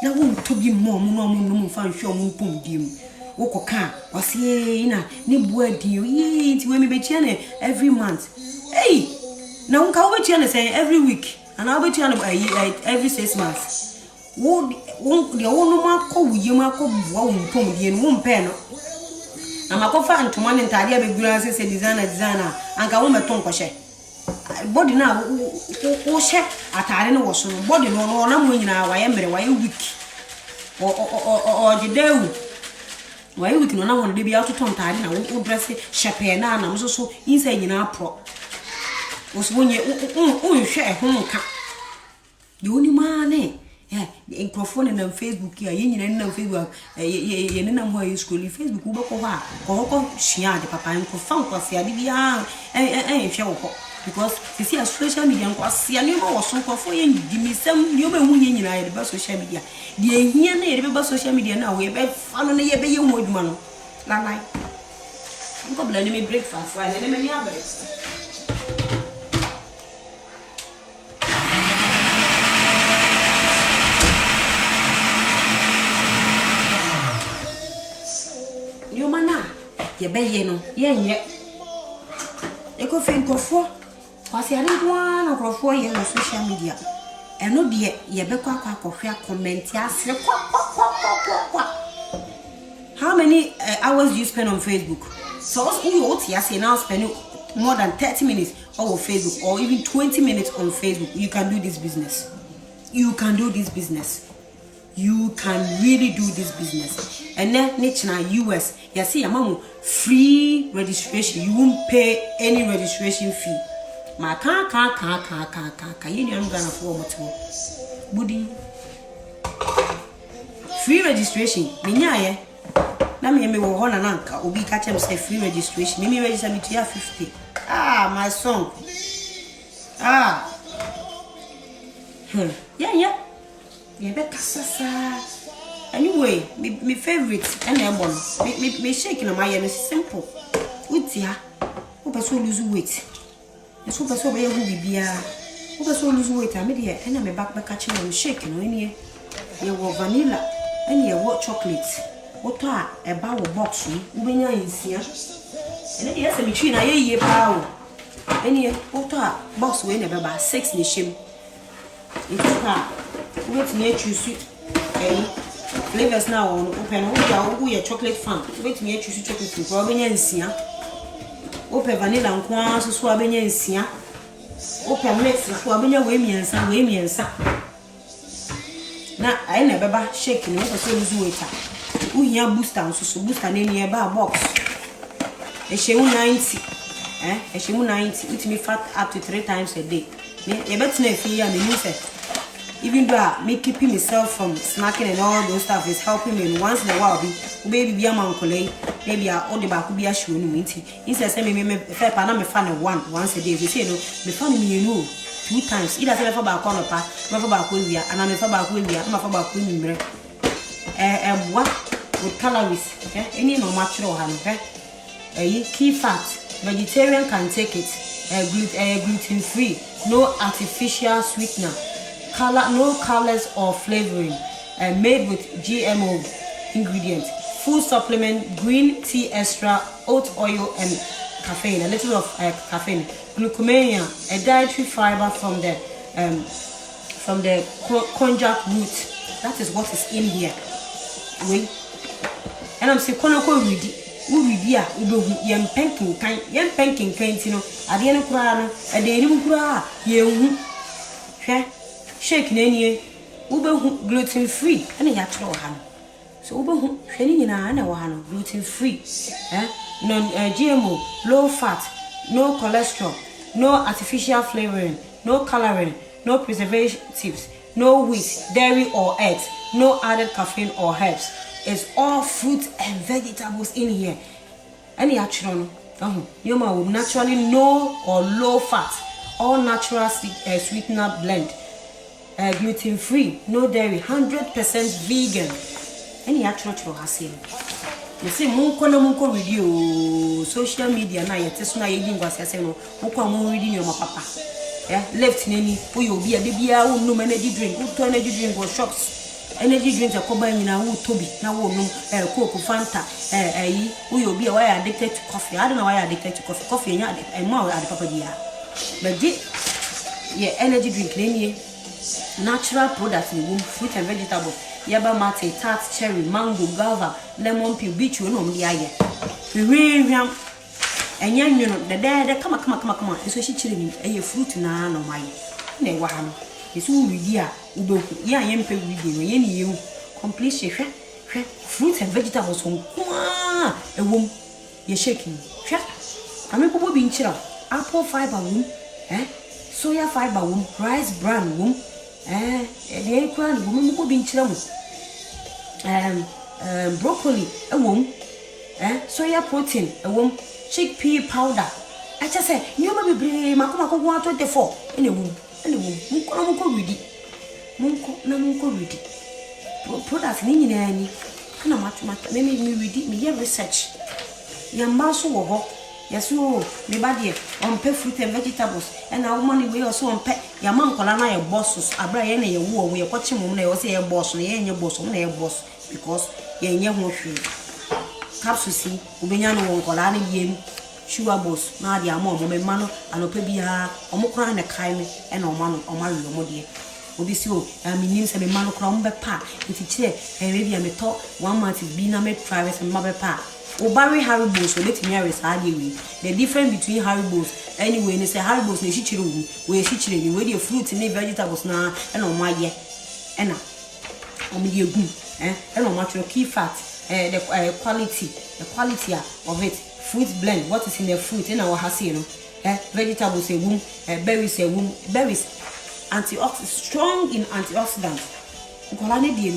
na won to bi mom no fa nhwe mo pom dim wo koka wase na ne bua di nti we me be chia na every month hey na won ka wo be chia na say every week and I be chia na every 6 months wo de wo no ma ko wuye ma ko bua won pom di no won pe no na makofa ntoma ne ntade abegura se designer anka wo meton ko hye body na wo hye atare ne wo so body no na mo nyina wa ye mere wa ye week o jedewu wa ye week no na won de bia to ton tare na wo dress shepe na na mso so insa nyina pro wo so nye hwe e ho nka yo ni ma ne microphone na Facebook ya nyina na Facebook ye na mo ayi school Facebook wo beko ha ko shia de papa nko fan ko sia de bia hwe wo because see a social media nko asia ni mo wo so ko fo ye ndi misem ni oba hu nyina ye be social media de hia na ye be social media na we be fa no na ye be ye hu aduma no la lai nko bla ni me breakfast wa na me ni abre Yomana ye be ye no ye nye eko fe nkofo kwase ari kwa na nkofo ye no social media eno de ye be kwa hwea comment asre kwa how many hours do you spend on Facebook? So what you say now spend more than 30 minutes on Facebook or even 20 minutes on Facebook. You can do this business. You can do this business. You can really do this business. And then nature US, you see a mom free registration. You won't pay any registration fee. Ma ka you know I'm gonna for more Budi free registration. Minya na me wo ho na nanka obi ka chem say free registration. Me register me to 50. My song. Yeah. Yeah, be kasasa. Anyway, me favorite and ebon. Me shake no my simple. Utia. Who person lose weight. You so person be who bibia. Who person lose weight am dey and me back catching no shake no any. You want vanilla and you want chocolate. What a ba wo box ni. Wo benya nsia. And dey say me twi na ye pa o. Any what a box we na be ba 6 ni shem. It's wait me choose flavors now on open who your chocolate fan wait me choose chocolate for abenya nsia open vanilla nko so abenya nsia open mix for abenya we miensa na ai na beba shake ni o so lose weight who here booster so booster na ni e ba box e shemu 90 e shemu 90 it me fat up to 3 times a day e betina fi ya me say even though me keeping myself from snacking and all those stuff is helping me once in a while baby be a man kole maybe all the back be a show no meeting instead say me fair pa na me fan once a day they say no me fan me 2 times either say for back on pa me for back we and me for back we me for back we mre what with calories any no natural han key fat vegetarian can take it gluten free no artificial sweetener no colors or flavoring, made with GMO ingredients, food supplement, green tea extra, oat oil and caffeine, a little of caffeine, glucosamine, a dietary fiber from the konjac root. That is what is in here. Wait, and I'm saying, "Konako ready, ubibia, ubu yam penking kind, you know, at the end of Kurana, at the end of Kura, you, shake nany ube gluten free and a yatro han. So ube shany na one gluten free, non GMO, low fat, no cholesterol, no artificial flavoring, no coloring, no preservatives, no wheat, dairy or eggs, no added caffeine or herbs. It's all fruit and vegetables in here. Any actual you know, naturally no or low fat, all natural sweetener blend, gluten free, no dairy, 100% vegan. Any actual has seen. You see, munko video social media na yet so na yedi ngwase ase no munko amun reading your papa. Yeah, left nani wo yo bia de bia wo no energy drink, wo to energy drink go shops. Energy drinks are combined in a wood toby, now Coke, Fanta, we will be addicted to coffee. I don't know why I'm addicted to coffee and more at the papa dear. But yeah, energy drink, natural products in the womb, fruit and vegetables, yaba mate, tart, cherry, mango, guava, lemon peel, beach, you know, the eye. We and young, you know, the dad, come on, so she chilling a fruit na no my. They were it's all with ya, yeah, yempe with you, complete fruits and vegetables from a womb. You're shaking. I'm a couple being chill. Apple fiber womb, soya fiber womb, rice bran womb, the eggplant woman will be chill. Broccoli, a womb, soya protein, a womb, chickpea powder. I just say, you may be Macoma 124 in a womb. Munko ready. Products ni nyina na match me ready me research. Ya maso wo ho. Yeso me ba de on pay fruit and vegetables and na woman we also on pay ya man kola na ye bosses abra ye na ye wo we kwache mum na ye say ye boss na ye nye boss na ye boss because ye nye ho hwe. Capsules ubenya no won kola na ye sugar boss na dia mo me ma no anopa bia omokora na kai me e na oma no oma lo mo de obi si o mi nim se me ma no kora mo be pa enti kire e bia me to 1 month bi na me try se ma be pa o barry Haribo so let me hear sa de we the difference between Haribos anyway ni say Haribos na shi chire wu we shi chire ni we the fruit ni vegetables na e na oma ye e na omi de egu e na oma chiro key fat the quality of it. Fruit blend, what is in the fruit in our house, you know, vegetables a womb, berries a womb, berries antioxidant, strong in antioxidants. Colani deal,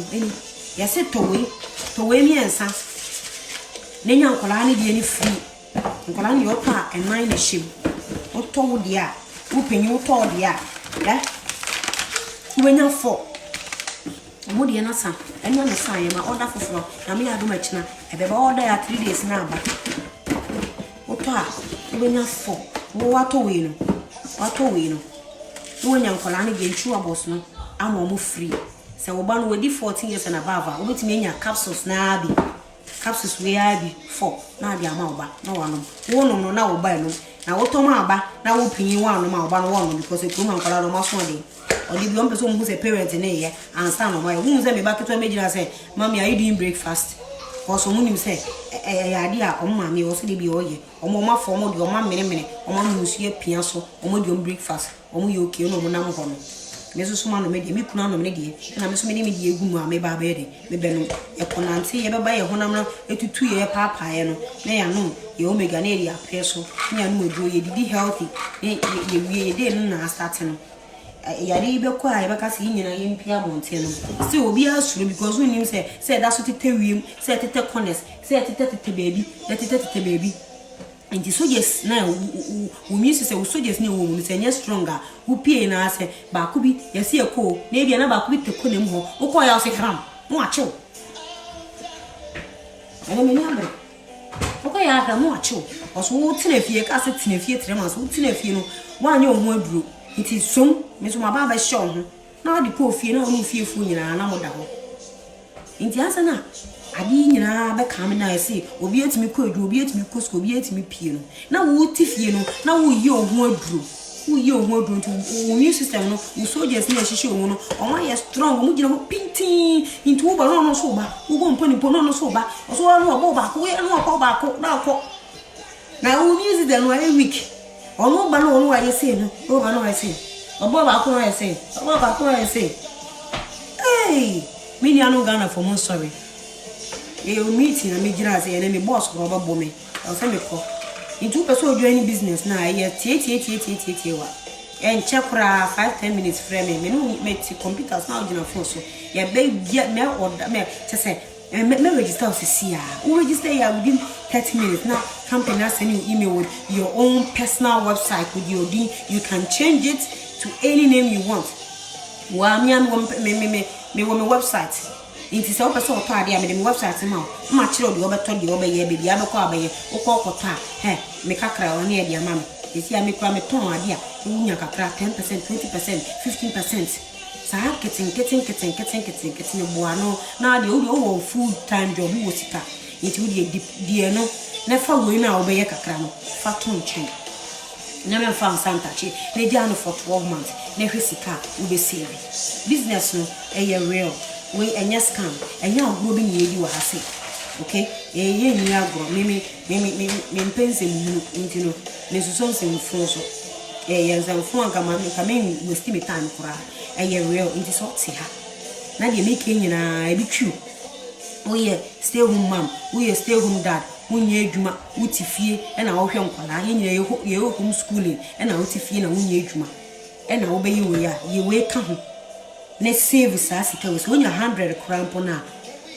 yes, to me and son. Nenya colani be any free. Colani your park and mine a ship. What told ya? Open you told ya. When you're for Moody and son, and you're the sign, my order for floor, and me I do much now. I've ordered 3 days now. When you're for what we know, when you're calling again, true boss, no, I'm almost free. So, one will be 14 years and above. Which mean your capsules now be capsules we are be 4 now. The amount no one no now buy no. Now, what Tomaba now will pay you one one because it's woman called almost 1 day. Or the young person who's a parent in a year and stand on my wounds and me back to a major. I say, Mommy, are you doing breakfast? Or someone say, idea on mammy also be all year. Or mamma for more your mamma minute, or mamma who's here piano, or more your breakfast, or more your kill no monam home. Mrs. Sumano made me put on a lady, and I'm so many media guma, maybe by bed, maybe a conancy ever buy a honor, a 2 year papa, nay, I know, the omega nadia peso, near no do ye did healthy, ye didn't starting. Yaribe kwa ibaka si nyina yempia bonte no se obi asuro because we nim say that's what tete wiem say tete corners say tete baby and so yes na we mean say we so yes na wo mu say nya stronger wo pie na say ba ko bi yes ye ko na bia na ba ko bi te ko nem ho wo ko ya se kram mo acho ana me nyambe wo ko ya kram mo acho oso wo tena fie ka se tena fie trema so wo tena fie no wa anya ho aduro. It is soon, Miss Mababa shown. Now the poor fear no fearful in an amoda. In the answer now, I didn't know coming. I say, Obiet me could, Obiet me could, Obiet me piano. Now, what if you know, now you won't drew. Who you won't do to new system, no, you saw just near she show, or why strong, would you know, pinting into over no sober, who won't put on sober, or so I know go back, we are not go back, now we use it then 1 week. Or no balloon, why you say, no, I say. Above I say, hey, me no Ghana for more sorry. You meeting a major as an enemy boss or about me. I'll send me call. In 2 person joining business now, I hear 88. and check 5-10 minutes frame me no me computers now on phone so ya be me order me to say me register office we register ya within 30 minutes now company now send you email with your own personal website with your D you can change it to any name you want wa me my website it is open so to ade me website ma chiro de obeto de obeye baby abekọ abaye okọ me kakra woni e de amam esi me kura me ton ade a unya kakra 10% 20% 15% saa keten boano na de wo full time job wo sika it wo de no na fa wo na obeye kakra no fa ton chen na me fa santa chi na dia no for 12 months na hwesika wo be save business no real we enya scam enya ogbo bi na yedi wa hase okay ye ni agro me mpense mu ntino me suso nsem fun so ye nzam fun anga ma me waste me time kura real it is hot ha na de make nyina e bi twu we stay home mom we stay home dad wunye adwuma wuti fie na wo hwe nkwala ye nyina ye home schooling na wuti fie na wunye adwuma na wo be ye we ka ho na save sika we so nya 100 krampo na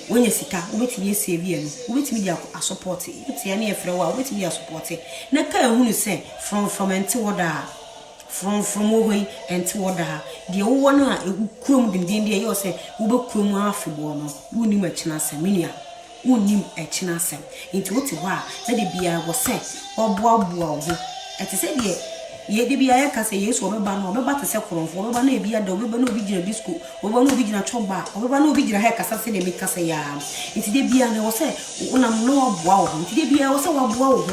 wonya sika obetimi save ye no obetimi dia support it ya na efre wa obetimi dia support na ka ehunu se from enti woda from owe enti woda de wo na ekurom dindin de ye se wo be kurom afebo no woni ma kina seminia woni ekina sem enti woti ho a na de bia wo se oboaboa wo eti se de ye de bia ya kase yesu obeba no obeba te se koronfo obeba na ebia da obeba na obi gina disco obeba na obi gina chomba obeba na obi gina ha kasa se de me kase ya enti de bia na wo se unam no oboa wo enti de bia wo se waboa wo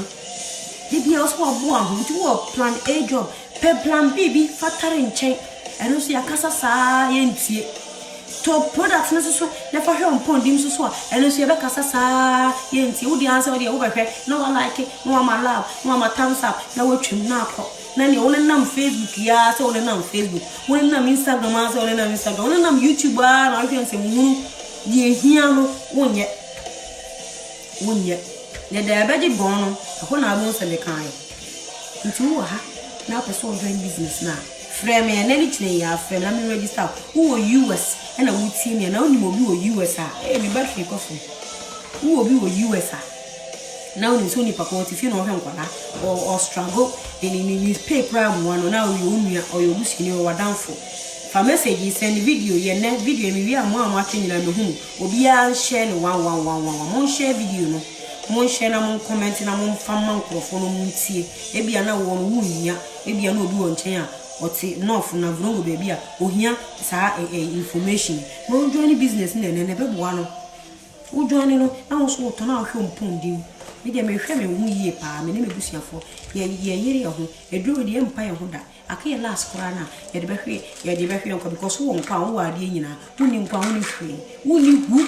de bia wo se waboa wo enti wo plan A job pe plan B bi fatare nchen eno so ya kasa saa ye ntie to product na so na fa hwe on dim so eno so ya be kasa saa ye ntie wo di answer wo di wo behwe no one like no one love no one thumbs up na wo twem na akọ na ne wona nam Facebook ya se wona nam Facebook wona nam Instagram ya se wona nam Instagram wona nam YouTube na ahwe nsem hu ye hia no wonye ne da ba di bon ko na abon se le kan ntu wo ha na person join business na frame ya na lichine ya frame na me register wo US na wo tie me na oni mo bi wo US a me battery ko fu wo bi wo US now ni so ni pako ti fi no hwe nkwala or struggle ni pay program one now you onua or you busi ni o wadanfo fa message send video ye na video mi wi amu atwenyina me hu obi a share ni 111 mon share video no mon share na mon comment na mon fam microphone no mutie e bia na wo no wunya e bia na obi won chen a oti north na vrongo baby a ohia sa information mon join business na ne be boa no wo join no na wo so to na hwe mpon me dia me hwe me hu yie pa me ne me busuafo ye yere ho eduro de empa ye ho da akaye last kora na ye de be hwe nko because wo nko wo ade nyina woni nko wo ni hwe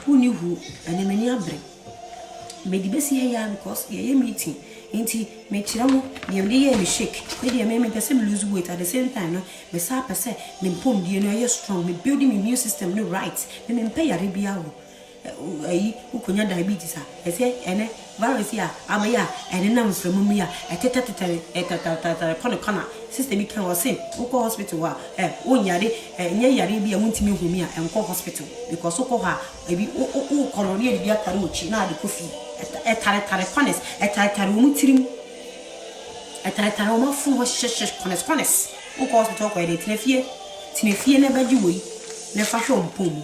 woni hu ane me ni abre me di besi he ya because ye meeting enti me kira mo de ye me shake me dia me pese me lose weight at the same time no me sa pese me pom die no ye strong me building my immune system no right me pay yare bia wo ayi ukonya diabetes ese ene virus ya amaya ene na mfremu mi ya etata kona system bi kan wose uko hospital wa onyare nye yare bi amuntimi humi a enko hospital because uko ha ebi u kolori e bi akare ochi na ade kofi etare kones etare omutirim etare o mafu ho sheshe kones uko hospital ko ede tinefie na baji woi na fa hwe ompom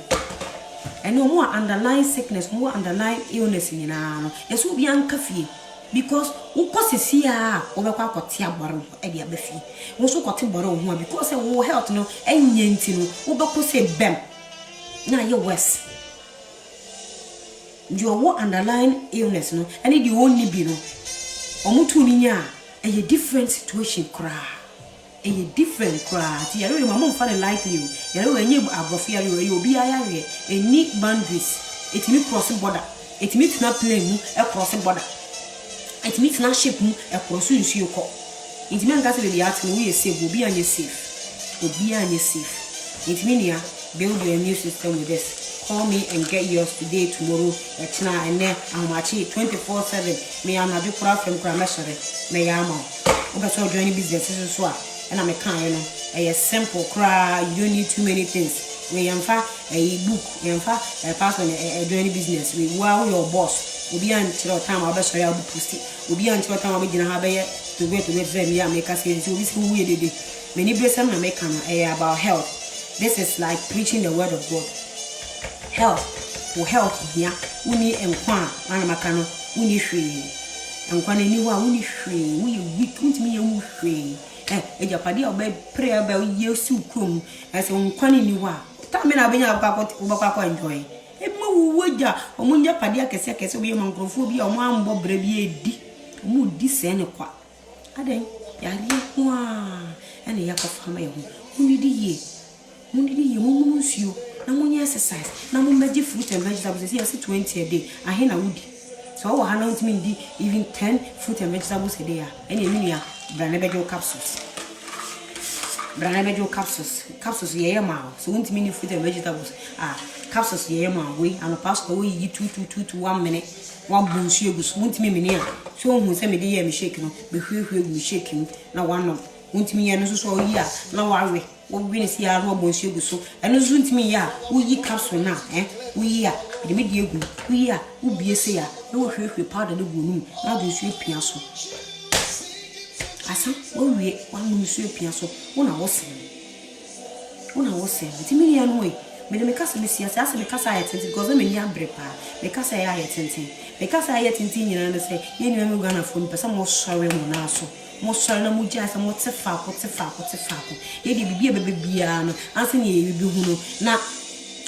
and no more underlying sickness, more underlying illness in no. Yes, will be uncafee because who causes here over quatia borrow a dear beffy. Also got to borrow one because I will help no and yentino, over say bem. Now you're worse. You are what underlying illness, no, and it you only be no. Omutunia, a different situation cry. A different cry. You know, my mom found like you. You know, when you are Bofia, you be a neat boundaries. It means crossing border. It means not playing a crossing border. It means not shipping a crossing you call. It means that the art we are safe, will be on your safe. Will be on your safe. It means build your immune system with this. call me and get yours today, tomorrow, and then I'm watching 24/7. Me and I do craft from Cramashare. May I know? Also, joining business is well. And I'm a kind, you know. A simple cry, you don't need too many things. We am far a book, in fact, a person a joining business. We wow your boss. We'll be until time I'll be sure I'll post it. We'll be until time I'll be in a habit to wait to let them, yeah, make us say, so this who we did. Many blessings are making about health. This is like preaching the word of God. Health, for health, yeah. We need and quan, Anamacano, we need free. And when anyone we need free, we couldn't me a free. Eh, Japadi or bed prayer bell year soup come as on Quani Niwa. Tamina Bena Bako enjoy. A more wood ya, or Munja Padia Casacas, we among Grophobia or Mambo Brevier D. Mood descend a quack. Ade, Yalia, and a yak of family. Who did ye? You, no one exercise, no more magic fruit and vegetables. Yes, 20 a day. I hear a woody. So I don't mean even 10 fruit and vegetables a day. Any minia, Branabejo capsules. Branabejo capsules, yeah, ma. So won't mean fruit and vegetables. Capsules, yeah, ma. We and a pass away 2 to 1 minute. One bullshit goes, won't me near. So who send me the year shaking, be shaking. Now one won't me and so yeah, no worry. What we see our robot so and no soon to me, yeah, we eat capsule now, eh? We are the media group, we are, who be a sayer, no we part of the room, now do you piasso. I said, oh, we one monsieur piasso, one I was saying, it's me anyway. But the casa Messias asked me because I attended because I'm in Yambrepa, because I attended, because I attended, and say, you know, I'm gonna phone, but some more sorry on also. Most na muja sa mo tsefa ko ye de bibia bebia no anse ne ye bi hu no na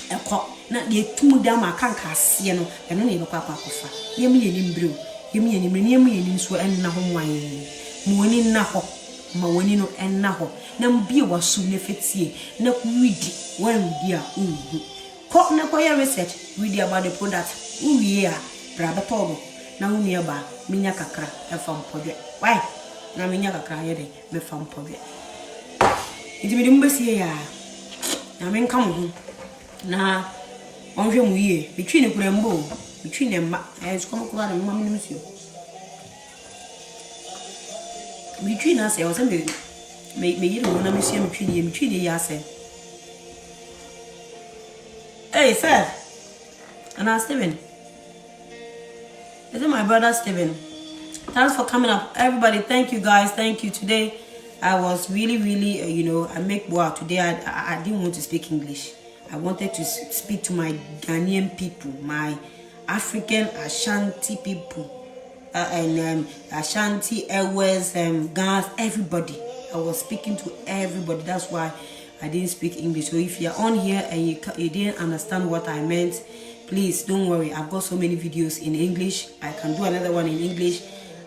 ekọ na ye tumu da ma kanka ase no eno ne bekwa akofa ye mi ye nimbreo ye mi ye nimbre ne mi ye nim so enna ho mwan mo woni na ho ma woni no enna ho na mbie wasu ne fetie na kuwidi wan widi a uhu ko na ko ye research widi about the product uwie a bra betobo na woni e ba minya kakra e fam podwe why na menya kakra ye de me fam pobe iti me dimbe sie ya na me nka mo na onhwe mu yie betwi ne kura mbo betwi ne mma sko mo kura de mma me nimsio betwi na se o se me yire mo na me sie betwi ne ya se hey sir and Steven is it my brother Steven? Thanks for coming up, everybody. Thank you, guys. Thank you. Today, I was really, today I didn't want to speak English. I wanted to speak to my Ghanaian people, my African Ashanti people, and Ashanti, Airways, Ghana, everybody. I was speaking to everybody. That's why I didn't speak English. So if you're on here and you didn't understand what I meant, please don't worry. I've got so many videos in English. I can do another one in English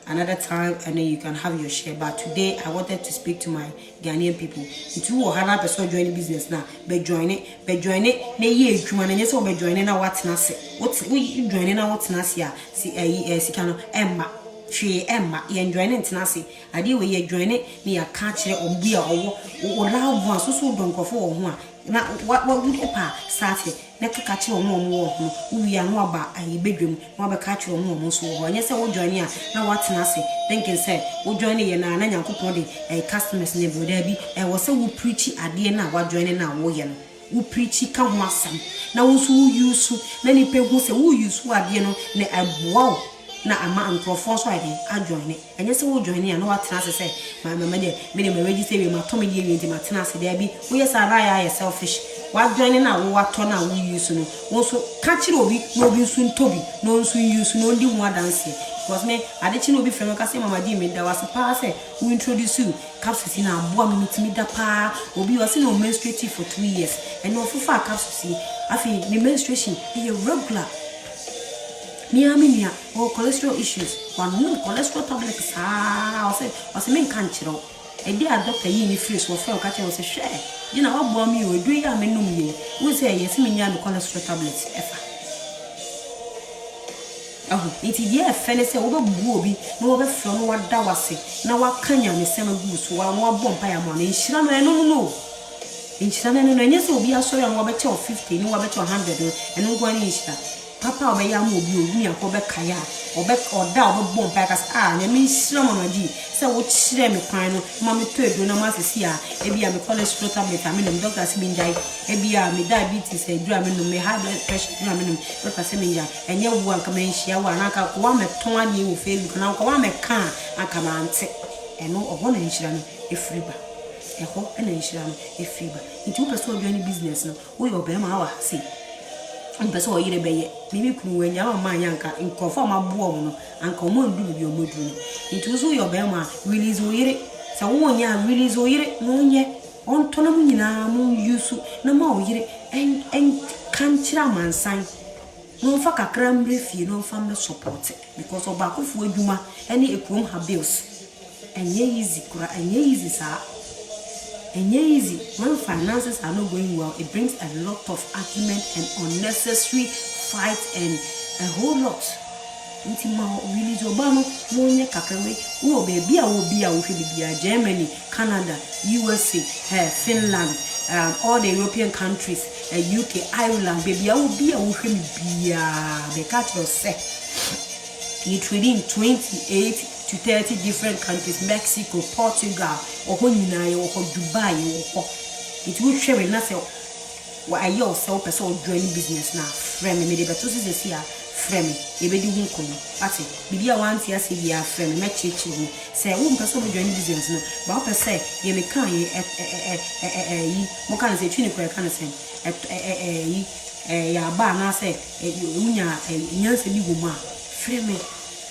another time, and then you can have your share. But today I wanted to speak to my Ghanaian people. If you are 100% joining business now, be join it. Ne ye juma na nyese be join na what na se. What we join na what na se ya. Si kano emma. Hwe emma ye join ntina se. Ade we ye join ne ya ka kire obi a owo love one so donkofo wo ho a na what would pa start na kaka kire omo wo ho wi anu aba ayi bedwem na ba ka kire omo so ho anya se wo join a na what na se thinking say wo join ye na nyankopon de customers ne broda bi wo se wo preach ade na wa join na wo ye no wo preach ka ho asam na wo so use na ni pe hu se wo use ade no na aboa na ama microphone so ade a join it anya se wo join ya na wa tena se my de me register we ma to me dey enti ma tena se dey bi wo yes ara ya selfish wa join na wo wato na wo use no wo so ka kire obi no obi nsu ntobi no nsu use no ndi ho dance because me ade chi no obi frem ka se mama di me da was pa se we introduce you capsules na aboa me mitimi da pa obi was no menstruative for 2 years and no fufa capsules afi ni menstruation e regular Miaminia or cholesterol issues. One no cholesterol tablets. I was a main country. A dear doctor, you freeze for fair catcher was a share. You know what bomb you do ya me no me. We say yes, me the cholesterol tablets. Oh, it is yeah, fellas over booby, no other from what that was it. Now what can you me send a goose while more bonfire money? Shram no. Inchira no enye se obi asori an wo be che 50 ni wo be che 100 eno nko ani inchira papa obe ya mo obi owu ni akobe kaya obe oda obe bom pa ka na me nshira mama di se wo chire me kwan no ma me to edu na ma sisi a ebi a me cholesterol tablet am no doctor se binjai ebi a me diabetes edu am no me high blood pressure edu am no doctor se binjai enye wu anka me nhia wa na ka ko wa me ton ade wo Facebook na ko wa me kan aka ma ante eno obo na nshira no efiri ba eho ena nshira no efiri ba nti wo person obi ani business no wo yo be ma wa se mpese o yire beye bibi kunu wenya ma anyanka nkofo ma bo mu no anka mo ndu bi o modu no nti so yo be ma release o yire sa wo nya release o yire no nye on to na mu nyina mu yusu na ma o yire en kan kira mansan no fa kakra mbre fie no fa me support because oba kofu adwuma ene ekrom ha bills enye easy kura enye easy sa enye easy when finances are not going well. It brings a lot of argument and unnecessary fight and a whole lot. Nti ma really jobano mo nye kakrewe wo baby a wo bia wo hwe bia Germany, Canada, USA, Finland, all the European countries, UK, Ireland, baby a wo bia wo hwe bia be catch yourself. You trading 28 to 30 different countries, Mexico, Portugal, or Honina, or Dubai, or it will share with nothing. Why you yourself person joining business now? Friend me, maybe but this is here. Friend me, you be doing come. That's it. Maybe I want to say you are friend. Make sure you say one person joining business no. But I say you may can more can say twenty can say ya ba na say unya nyanse bi go ma. Friend me.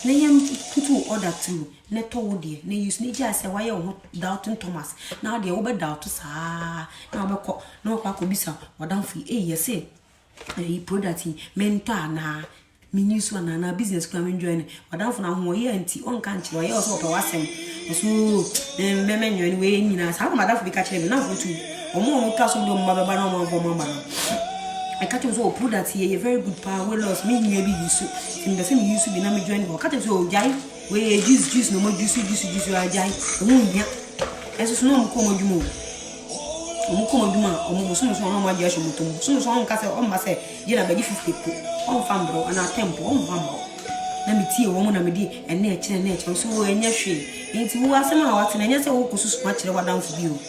Na yam tutu order to neto wo de na use na ja se why you doubting Thomas now de wo be doubt sa na wo ko na wo kwa ko bisa wadamfi yes say product mentor na minisu na business kwa me join wadamfo na ho ye anti on kan chi wa ye so to wasem so me menyo ni we nyina sa ko madamfo bi ka kire me na fo tu omo ka so do mma beba na omo bo mama I catch you so product here, very good power. We lost me maybe use in the same use be na me join go. Catch you so jai. We juice no more juice I jai. Ya. Eso no mo ko mo djumo. Mo ko mo djuma, o mo so no mo aja shomuto. So on ka se on ma se je na be 50 po. On fam bro ana tempo on fam bro. Na me tie wo mo na me di ene e kire so enya hwe. Enti wo asem a wate na enya se wo kosusu ma kire wadamfo bi o.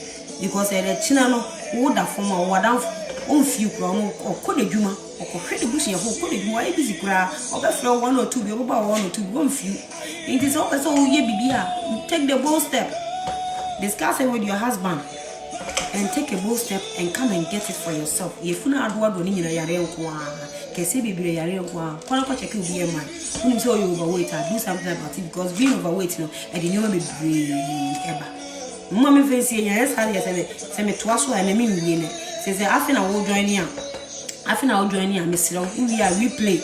Because e china no wo da form a wadamfo on few from or could a juma or credit bush your whole could a busy cry or flow 1 or 2 be about 1 or 2 1 few. It is always all ye bibia. Take the bold step, discuss it with your husband, and take a bold step and come and get it for yourself. If you know what you need, can say baby, check your BMI. When you say you overweight, do something about it because being overweight, you know, and you never be brave ever. Mammy face yes, I say me twice and I mean, says I think I will join here. I think I will join here, Mr. We are replay.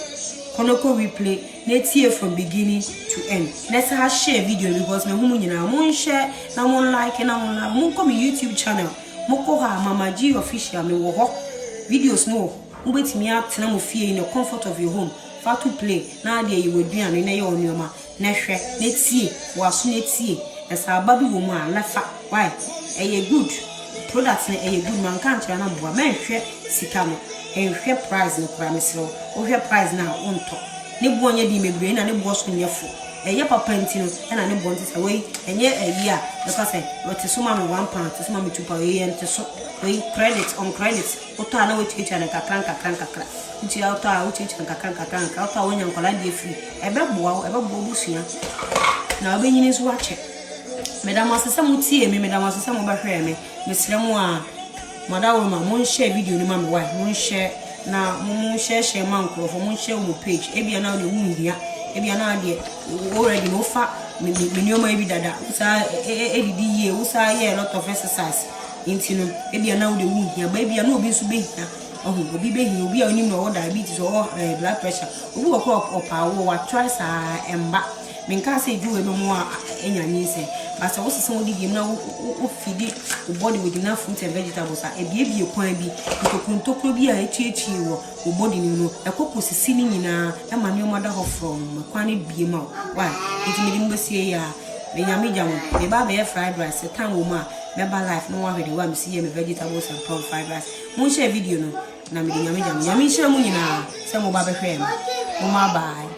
Konoko replay. Let's hear from beginning to end. Let's have share video because my woman you know won't share, I won't like and I won't like. Won't come YouTube channel. Moko ha Mama G official me wo videos no. Ubeti me out na mo fie in the comfort of your home. Far to play. Now there you will be and na your nyoma. Na hwe. Let's see. Was let's see. As our baby woman lafa. Why? A good. Products na a good man can't run a boy. Man, share Sikano, and share price no promise or share price now on top. Nibu ye di me brain and a boss in your foot. A year papentino and I want this away, and yet a year because I what is so mammy 1 pound to mammy 2 per year and to so credits on credits. What I know which each and a cranka, which you out, which each and a cranka, out when you're colliding free. A bad boy, ever bobusia. Now, being is watching. Madame Assassin would see me, Madame Assassin will hear me, Miss Lemoine. Madame, won't share video, no mamma, won't share now, won't share manco for one share on page. Ebia now the wound here, Ebia now already no fat, maybe that, Eddie, who's a lot of exercise. Into Ebia now the wound here, baby, I know this will be here. Oh, will be baby, will be on him or diabetes or blood pressure. We will walk up our twice and back. Minka say do no more enya nyese but so somebody give now feed the body with enough fruit and vegetables a bie kwan bi ikokuntokro bi a echichi wo body ni no ekoko sisi ni nyina e ma ne omada ho from kwan bie ma why it me dimbesie ya benyame jamo be ba be fried rice tan wo ma member life no one ready one see me vegetables and prawn fried rice mo share video no na me nyame jam nyame share mu nyina se mo ba be hwe mo ma bye